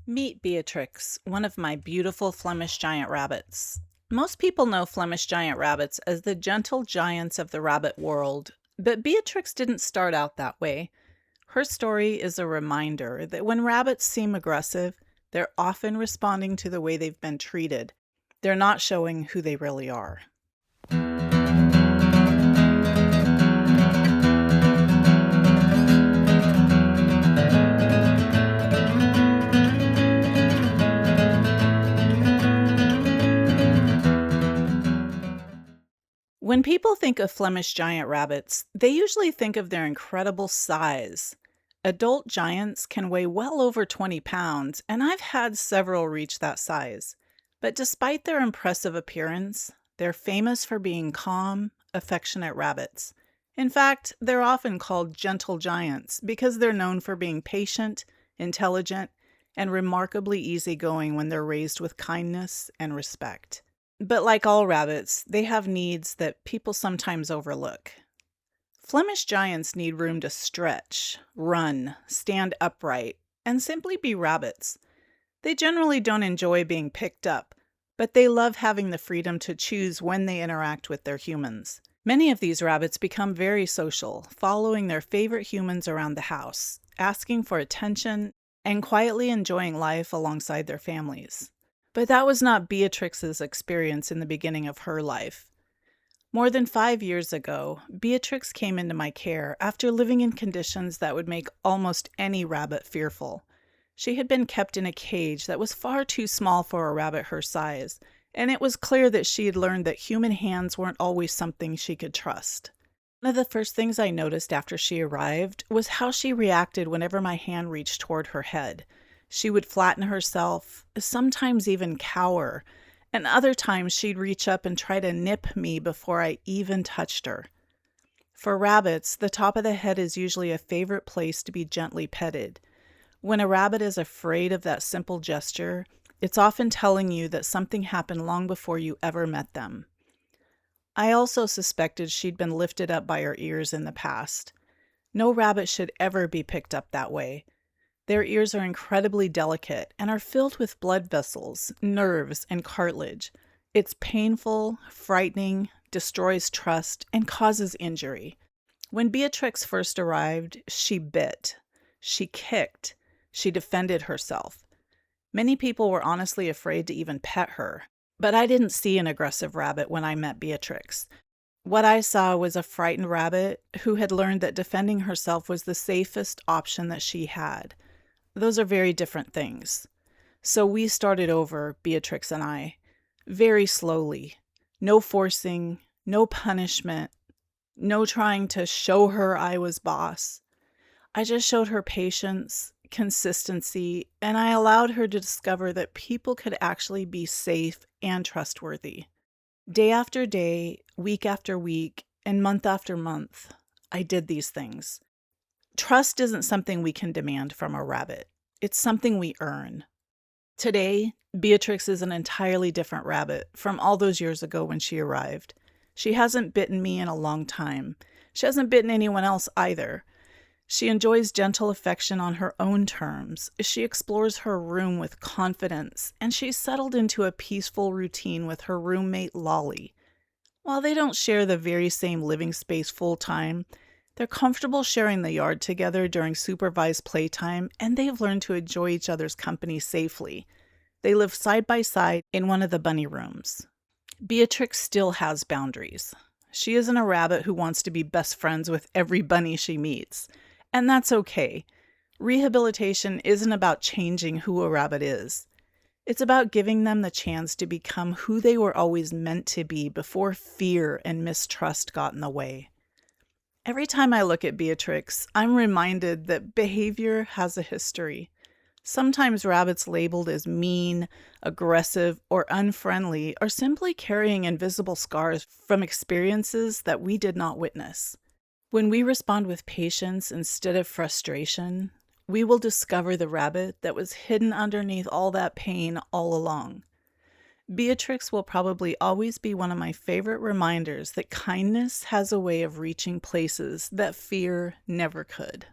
Meet Beatrix, one of my beautiful Flemish giant rabbits. Most people know Flemish giant rabbits as the gentle giants of the rabbit world, but Beatrix didn't start out that way. Her story is a reminder that when rabbits seem aggressive, they're often responding to the way they've been treated. They're not showing who they really are. When people think of Flemish giant rabbits, they usually think of their incredible size. Adult giants can weigh well over 20 pounds, and I've had several reach that size. But despite their impressive appearance, they're famous for being calm, affectionate rabbits. In fact, they're often called gentle giants because they're known for being patient, intelligent, and remarkably easygoing when they're raised with kindness and respect. But like all rabbits, they have needs that people sometimes overlook. Flemish giants need room to stretch, run, stand upright, and simply be rabbits. They generally don't enjoy being picked up, but they love having the freedom to choose when they interact with their humans. Many of these rabbits become very social, following their favorite humans around the house, asking for attention, and quietly enjoying life alongside their families. But that was not Beatrix's experience in the beginning of her life. More than 5 years ago, Beatrix came into my care after living in conditions that would make almost any rabbit fearful. She had been kept in a cage that was far too small for a rabbit her size, and it was clear that she had learned that human hands weren't always something she could trust. One of the first things I noticed after she arrived was how she reacted whenever my hand reached toward her head. She would flatten herself, sometimes even cower, and other times she'd reach up and try to nip me before I even touched her. For rabbits, the top of the head is usually a favorite place to be gently petted. When a rabbit is afraid of that simple gesture, it's often telling you that something happened long before you ever met them. I also suspected she'd been lifted up by her ears in the past. No rabbit should ever be picked up that way. Their ears are incredibly delicate and are filled with blood vessels, nerves, and cartilage. It's painful, frightening, destroys trust, and causes injury. When Beatrix first arrived, she bit, she kicked, she defended herself. Many people were honestly afraid to even pet her, but I didn't see an aggressive rabbit when I met Beatrix. What I saw was a frightened rabbit who had learned that defending herself was the safest option that she had. Those are very different things. So we started over, Beatrix and I, very slowly. No forcing, no punishment, no trying to show her I was boss. I just showed her patience, consistency, and I allowed her to discover that people could actually be safe and trustworthy. Day after day, week after week, and month after month, I did these things. Trust isn't something we can demand from a rabbit. It's something we earn. Today, Beatrix is an entirely different rabbit from all those years ago when she arrived. She hasn't bitten me in a long time. She hasn't bitten anyone else either. She enjoys gentle affection on her own terms. She explores her room with confidence, and she's settled into a peaceful routine with her roommate Lolly. While they don't share the very same living space full-time, they're comfortable sharing the yard together during supervised playtime, and they've learned to enjoy each other's company safely. They live side by side in one of the bunny rooms. Beatrix still has boundaries. She isn't a rabbit who wants to be best friends with every bunny she meets, and that's okay. Rehabilitation isn't about changing who a rabbit is. It's about giving them the chance to become who they were always meant to be before fear and mistrust got in the way. Every time I look at Beatrix, I'm reminded that behavior has a history. Sometimes rabbits labeled as mean, aggressive, or unfriendly are simply carrying invisible scars from experiences that we did not witness. When we respond with patience instead of frustration, we will discover the rabbit that was hidden underneath all that pain all along. Beatrix will probably always be one of my favorite reminders that kindness has a way of reaching places that fear never could.